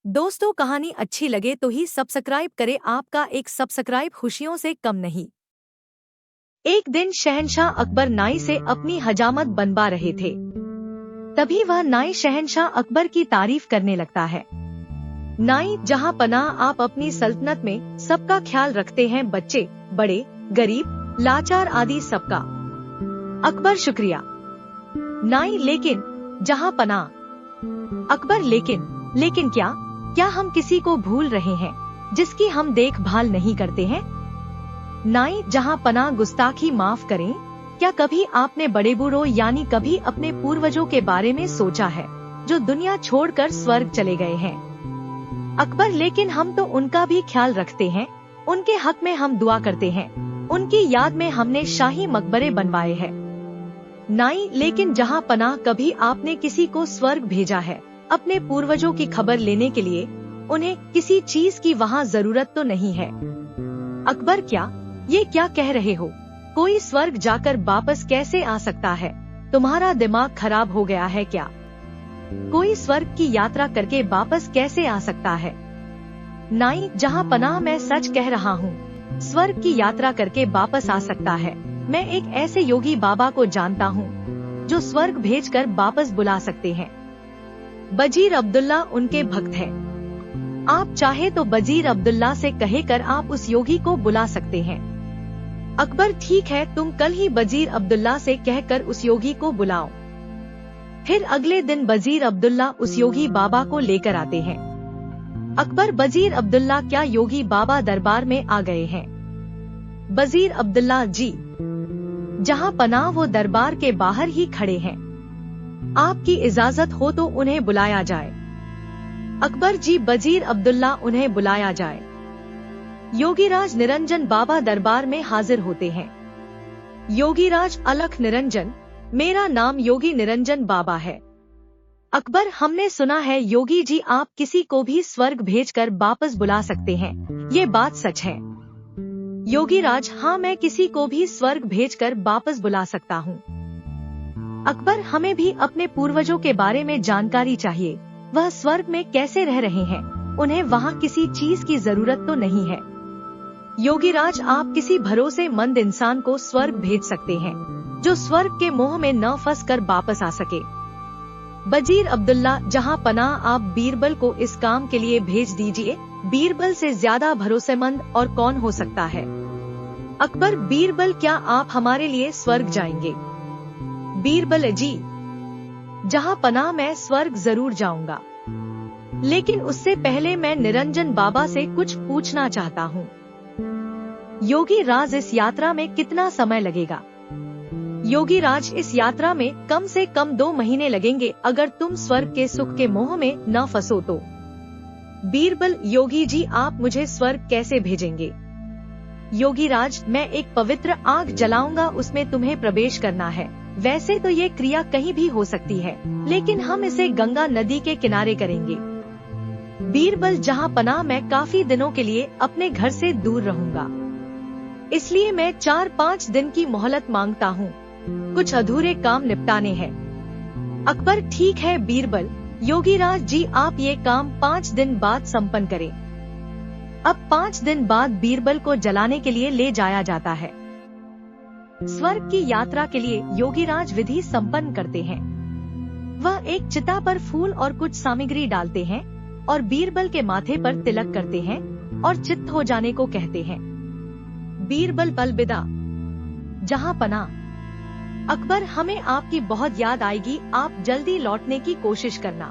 दोस्तों, कहानी अच्छी लगे तो ही सब्सक्राइब करें। आपका एक सब्सक्राइब खुशियों से कम नहीं। एक दिन शहंशाह अकबर नाई से अपनी हजामत बनवा रहे थे। तभी वह नाई शहंशाह अकबर की तारीफ करने लगता है। नाई जहां पनाह, आप अपनी सल्तनत में सबका ख्याल रखते हैं, बच्चे, बड़े, गरीब, लाचार आदि सबका। अकबर, शुक्रिया। नाई, लेकिन जहां पनाह। अकबर, लेकिन क्या हम किसी को भूल रहे हैं जिसकी हम देखभाल नहीं करते हैं? नाई, जहां पनाह, गुस्ताखी माफ करें, क्या कभी आपने बड़े बूढ़ों यानी कभी अपने पूर्वजों के बारे में सोचा है जो दुनिया छोड़कर स्वर्ग चले गए हैं? अकबर, लेकिन हम तो उनका भी ख्याल रखते हैं, उनके हक में हम दुआ करते हैं, उनकी याद में हमने शाही मकबरे बनवाए हैं। नाई, लेकिन जहां पनाह, कभी आपने किसी को स्वर्ग भेजा है अपने पूर्वजों की खबर लेने के लिए? उन्हें किसी चीज की वहाँ जरूरत तो नहीं है। अकबर, ये क्या कह रहे हो? कोई स्वर्ग जाकर वापस कैसे आ सकता है? तुम्हारा दिमाग खराब हो गया है क्या? कोई स्वर्ग की यात्रा करके वापस कैसे आ सकता है? नाई, जहाँ पनाह, मैं सच कह रहा हूँ, स्वर्ग की यात्रा करके वापस आ सकता है। मैं एक ऐसे योगी बाबा को जानता हूँ जो स्वर्ग भेजकर वापस बुला सकते हैं। बजीर अब्दुल्ला उनके भक्त हैं। आप चाहे तो बजीर अब्दुल्ला से कहकर आप उस योगी को बुला सकते हैं। अकबर, ठीक है, तुम कल ही बजीर अब्दुल्ला से कहकर उस योगी को बुलाओ। फिर अगले दिन बजीर अब्दुल्ला उस योगी बाबा को लेकर आते हैं। अकबर, बजीर अब्दुल्ला, क्या योगी बाबा दरबार में आ गए हैं? बजीर अब्दुल्ला, जी, जहां पनाह, वो दरबार के बाहर ही खड़े हैं। आपकी इजाजत हो तो उन्हें बुलाया जाए। अकबर, जी, बजीर अब्दुल्ला, उन्हें बुलाया जाए। योगीराज निरंजन बाबा दरबार में हाजिर होते हैं। योगीराज, अलख निरंजन, मेरा नाम योगी निरंजन बाबा है। अकबर, हमने सुना है योगी जी आप किसी को भी स्वर्ग भेजकर वापस बुला सकते हैं, ये बात सच है? योगीराज, हाँ, मैं किसी को भी स्वर्ग भेजकर वापस बुला सकता हूँ। अकबर, हमें भी अपने पूर्वजों के बारे में जानकारी चाहिए। वह स्वर्ग में कैसे रह रहे हैं? उन्हें वहाँ किसी चीज की जरूरत तो नहीं है। योगीराज, आप किसी भरोसेमंद इंसान को स्वर्ग भेज सकते हैं जो स्वर्ग के मोह में न फंस कर वापस आ सके। बजीर अब्दुल्ला, जहाँ पनाह, आप बीरबल को इस काम के लिए भेज दीजिए। बीरबल से ज्यादा भरोसेमंद और कौन हो सकता है? अकबर, बीरबल, क्या आप हमारे लिए स्वर्ग जाएंगे? बीरबल, जी, जहां पनाह, मैं स्वर्ग जरूर जाऊंगा, लेकिन उससे पहले मैं निरंजन बाबा से कुछ पूछना चाहता हूँ। योगी राज, इस यात्रा में कितना समय लगेगा? योगी राज, इस यात्रा में कम से कम 2 महीने लगेंगे, अगर तुम स्वर्ग के सुख के मोह में न फंसो तो। बीरबल, योगी जी आप मुझे स्वर्ग कैसे भेजेंगे? योगी राज, मैं एक पवित्र आग जलाऊंगा, उसमें तुम्हें प्रवेश करना है। वैसे तो ये क्रिया कहीं भी हो सकती है, लेकिन हम इसे गंगा नदी के किनारे करेंगे। बीरबल, जहां पनाह, मैं काफी दिनों के लिए अपने घर से दूर रहूंगा, इसलिए मैं 4-5 दिन की मोहलत मांगता हूँ, कुछ अधूरे काम निपटाने हैं। अकबर, ठीक है बीरबल, योगीराज जी आप ये काम 5 दिन बाद संपन्न करें। अब 5 दिन बाद बीरबल को जलाने के लिए ले जाया जाता है। स्वर्ग की यात्रा के लिए योगीराज विधि संपन्न करते हैं। वह एक चिता पर फूल और कुछ सामग्री डालते हैं और बीरबल के माथे पर तिलक करते हैं और चित्त हो जाने को कहते हैं। बीरबल, अलविदा, जहां पनाह। अकबर, हमें आपकी बहुत याद आएगी, आप जल्दी लौटने की कोशिश करना।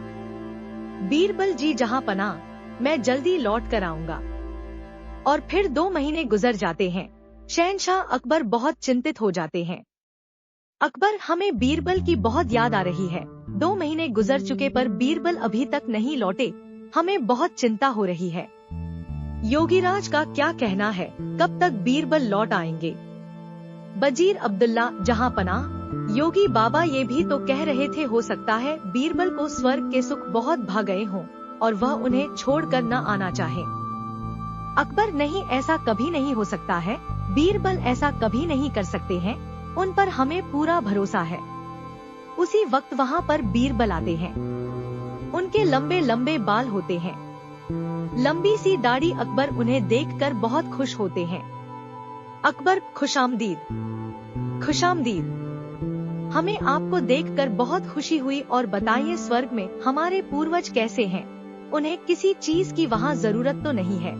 बीरबल, जी, जहां पनाह, मैं जल्दी लौट कर आऊंगा। और फिर 2 महीने गुजर जाते हैं। शहंशाह अकबर बहुत चिंतित हो जाते हैं। अकबर, हमें बीरबल की बहुत याद आ रही है। 2 महीने गुजर चुके पर बीरबल अभी तक नहीं लौटे, हमें बहुत चिंता हो रही है। योगीराज का क्या कहना है, कब तक बीरबल लौट आएंगे? बजीर अब्दुल्ला, जहां पनाह, योगी बाबा ये भी तो कह रहे थे हो सकता है बीरबल को स्वर्ग के सुख बहुत भा गए हों और वह उन्हें छोड़कर न आना चाहे। अकबर, नहीं, ऐसा कभी नहीं हो सकता है। बीरबल ऐसा कभी नहीं कर सकते हैं, उन पर हमें पूरा भरोसा है। उसी वक्त वहाँ पर बीरबल आते हैं। उनके लंबे लंबे बाल होते हैं, लंबी सी दाढ़ी। अकबर उन्हें देखकर बहुत खुश होते हैं। अकबर, खुशामदीद, खुशामदीद। हमें आपको देखकर बहुत खुशी हुई और बताइए स्वर्ग में हमारे पूर्वज कैसे हैं? उन्हें किसी चीज की वहाँ जरूरत तो नहीं है?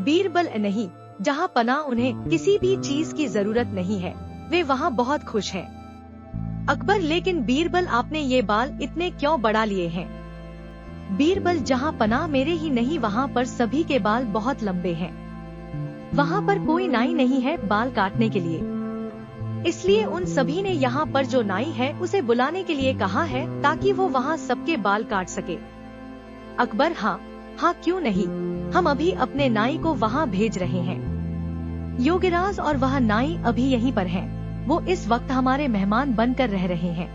बीरबल, नहीं, जहाँ पनाह उन्हें किसी भी चीज की जरूरत नहीं है, वे वहाँ बहुत खुश हैं। अकबर, लेकिन बीरबल आपने ये बाल इतने क्यों बढ़ा लिए हैं? बीरबल, जहाँ पनाह मेरे ही नहीं वहाँ पर सभी के बाल बहुत लंबे हैं। वहाँ पर कोई नाई नहीं है बाल काटने के लिए, इसलिए उन सभी ने यहाँ पर जो नाई है उसे बुलाने के लिए कहा है ताकि वो वहाँ सबके बाल काट सके। अकबर, हाँ हाँ, क्यों नहीं, हम अभी अपने नाई को वहाँ भेज रहे हैं। योगीराज और वह नाई अभी यहीं पर हैं। वो इस वक्त हमारे मेहमान बनकर रह रहे हैं।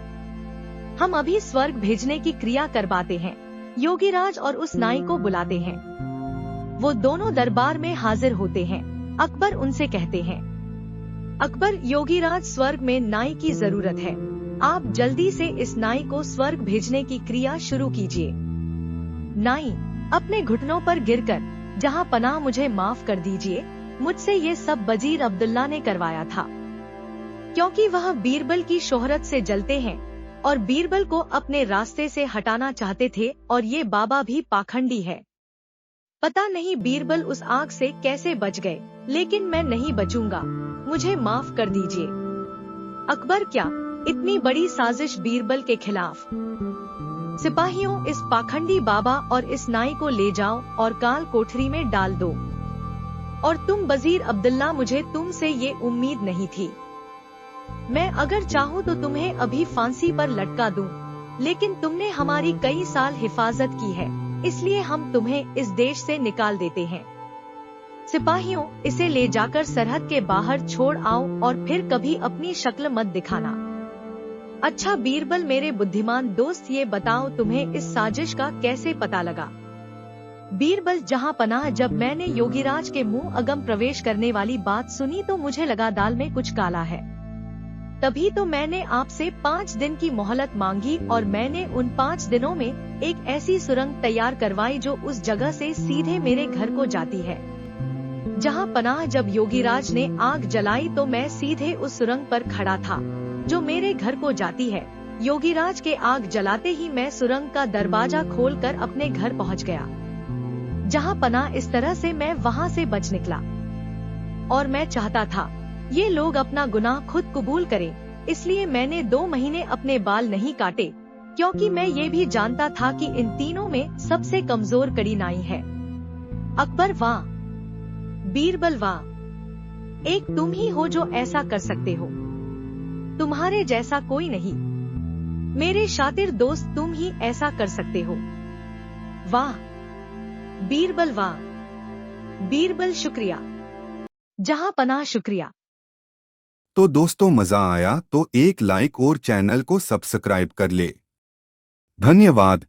हम अभी स्वर्ग भेजने की क्रिया करवाते हैं। योगीराज और उस नाई को बुलाते हैं। वो दोनों दरबार में हाजिर होते हैं। अकबर उनसे कहते हैं, अकबर, योगीराज, स्वर्ग में नाई की जरूरत है। आप जल्दी से इस नाई को स्वर्ग भेजने की क्रिया शुरू कीजिए। नाई अपने घुटनों पर गिरकर, जहाँ पनाह मुझे माफ कर दीजिए, मुझसे ये सब वजीर अब्दुल्ला ने करवाया था, क्योंकि वह बीरबल की शोहरत से जलते हैं और बीरबल को अपने रास्ते से हटाना चाहते थे, और ये बाबा भी पाखंडी है। पता नहीं बीरबल उस आग से कैसे बच गए, लेकिन मैं नहीं बचूंगा, मुझे माफ कर दीजिए। अकबर, क्या इतनी बड़ी साजिश बीरबल के खिलाफ? सिपाहियों, इस पाखंडी बाबा और इस नाई को ले जाओ और काल कोठरी में डाल दो। और तुम वजीर अब्दुल्ला, मुझे तुमसे ये उम्मीद नहीं थी। मैं अगर चाहूँ तो तुम्हें अभी फांसी पर लटका दूं, लेकिन तुमने हमारी कई साल हिफाजत की है, इसलिए हम तुम्हें इस देश से निकाल देते हैं। सिपाहियों, इसे ले जाकर सरहद के बाहर छोड़ आओ और फिर कभी अपनी शक्ल मत दिखाना। अच्छा बीरबल, मेरे बुद्धिमान दोस्त, ये बताओ तुम्हें इस साजिश का कैसे पता लगा? बीरबल, जहाँ पनाह, जब मैंने योगीराज के मुंह अगम प्रवेश करने वाली बात सुनी तो मुझे लगा दाल में कुछ काला है। तभी तो मैंने आपसे 5 दिन की मोहलत मांगी और मैंने उन 5 दिनों में एक ऐसी सुरंग तैयार करवाई जो उस जगह से सीधे मेरे घर को जाती है। जहाँ पनाह, जब योगीराज ने आग जलाई तो मैं सीधे उस सुरंग पर खड़ा था जो मेरे घर को जाती है। योगीराज के आग जलाते ही मैं सुरंग का दरवाजा खोलकर अपने घर पहुंच गया। जहाँ पनाह, इस तरह से मैं वहाँ से बच निकला। और मैं चाहता था ये लोग अपना गुनाह खुद कबूल करें, इसलिए मैंने 2 महीने अपने बाल नहीं काटे, क्योंकि मैं ये भी जानता था कि इन तीनों में सबसे कमजोर कड़ी नाई है। अकबर, वाह! बीरबल, वाह! एक तुम ही हो जो ऐसा कर सकते हो। तुम्हारे जैसा कोई नहीं। मेरे शातिर दोस्त, तुम ही ऐसा कर सकते हो। वाह बीरबल, वाह! बीरबल, शुक्रिया। जहाँ पनाह, शुक्रिया। तो दोस्तों, मजा आया तो एक लाइक और चैनल को सब्सक्राइब कर ले। धन्यवाद।